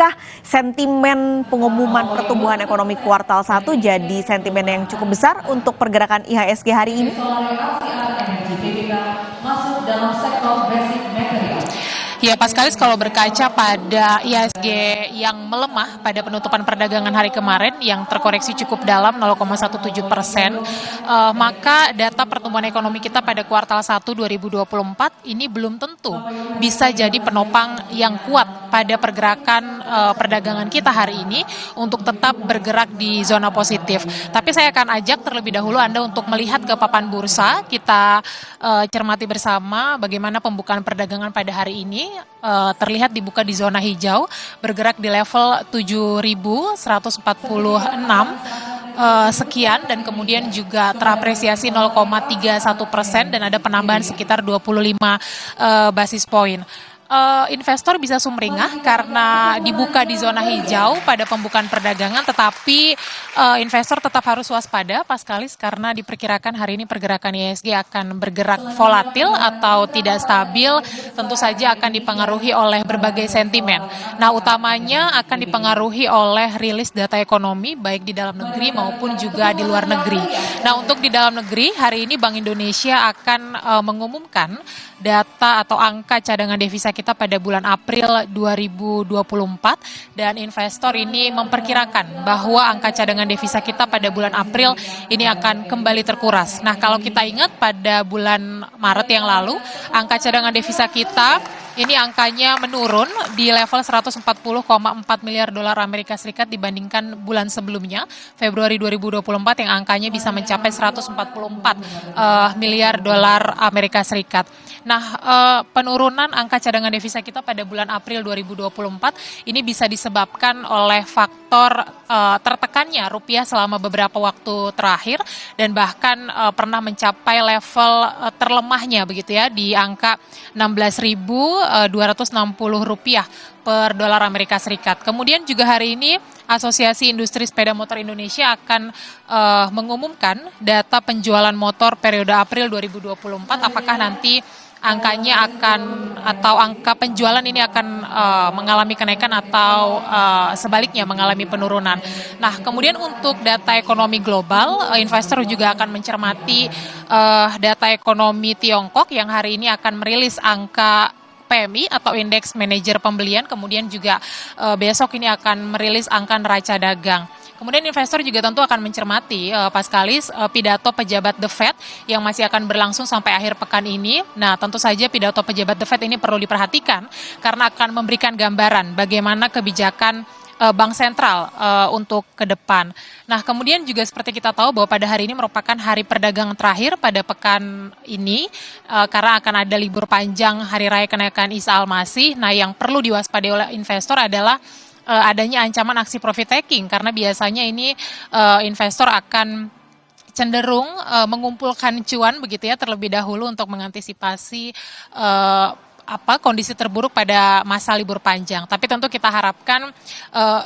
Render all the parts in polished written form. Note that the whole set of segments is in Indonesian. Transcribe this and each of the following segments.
apakah sentimen pengumuman pertumbuhan ekonomi kuartal 1 jadi sentimen yang cukup besar untuk pergerakan IHSG hari ini? Ya, Paskalis, kalau berkaca pada IHSG yang melemah pada penutupan perdagangan hari kemarin yang terkoreksi cukup dalam 0,17%, maka data pertumbuhan ekonomi kita pada kuartal 1 2024 ini belum tentu bisa jadi penopang yang kuat pada pergerakan perdagangan kita hari ini untuk tetap bergerak di zona positif. Tapi saya akan ajak terlebih dahulu Anda untuk melihat ke papan bursa, kita cermati bersama bagaimana pembukaan perdagangan pada hari ini. Terlihat dibuka di zona hijau, bergerak di level 7.146 sekian, dan kemudian juga terapresiasi 0,31% dan ada penambahan sekitar 25 basis poin. Investor bisa sumringah karena dibuka di zona hijau pada pembukaan perdagangan, tetapi investor tetap harus waspada, Paskalis, karena diperkirakan hari ini pergerakan IHSG akan bergerak volatil atau tidak stabil, tentu saja akan dipengaruhi oleh berbagai sentimen. Nah, utamanya akan dipengaruhi oleh rilis data ekonomi baik di dalam negeri maupun juga di luar negeri. Nah, untuk di dalam negeri hari ini Bank Indonesia akan mengumumkan data atau angka cadangan devisa kita pada bulan April 2024, dan investor ini memperkirakan bahwa angka cadangan devisa kita pada bulan April ini akan kembali terkuras. Nah, kalau kita ingat pada bulan Maret yang lalu, angka cadangan devisa kita ini angkanya menurun di level 140,4 miliar dolar Amerika Serikat dibandingkan bulan sebelumnya, Februari 2024, yang angkanya bisa mencapai 144 miliar dolar Amerika Serikat. Nah, penurunan angka cadangan devisa kita pada bulan April 2024 ini bisa disebabkan oleh faktor tertekannya rupiah selama beberapa waktu terakhir, dan bahkan pernah mencapai level terlemahnya begitu ya di angka 16.260 rupiah per dolar Amerika Serikat. Kemudian juga hari ini Asosiasi Industri Sepeda Motor Indonesia akan mengumumkan data penjualan motor periode April 2024, apakah nanti angkanya akan atau angka penjualan ini akan mengalami kenaikan atau sebaliknya mengalami penurunan. Nah, kemudian untuk data ekonomi global, investor juga akan mencermati data ekonomi Tiongkok yang hari ini akan merilis angka PMI atau Indeks Manajer Pembelian, kemudian juga besok ini akan merilis angka neraca dagang. Kemudian investor juga tentu akan mencermati Paskalis pidato pejabat The Fed yang masih akan berlangsung sampai akhir pekan ini. Nah, tentu saja pidato pejabat The Fed ini perlu diperhatikan karena akan memberikan gambaran bagaimana kebijakan Bank Sentral untuk ke depan. Nah, kemudian juga seperti kita tahu bahwa pada hari ini merupakan hari perdagangan terakhir pada pekan ini karena akan ada libur panjang Hari Raya Kenaikan Isa Al-Masih. Nah, yang perlu diwaspadai oleh investor adalah adanya ancaman aksi profit taking, karena biasanya ini investor akan cenderung mengumpulkan cuan begitu ya terlebih dahulu untuk mengantisipasi kondisi terburuk pada masa libur panjang. Tapi tentu kita harapkan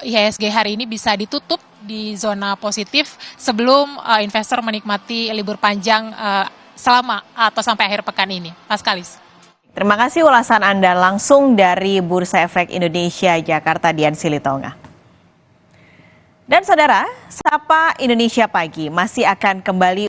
IHSG hari ini bisa ditutup di zona positif sebelum investor menikmati libur panjang selama atau sampai akhir pekan ini. Paskalis. Terima kasih ulasan Anda langsung dari Bursa Efek Indonesia Jakarta, Dian Silitonga. Dan saudara, Sapa Indonesia Pagi masih akan kembali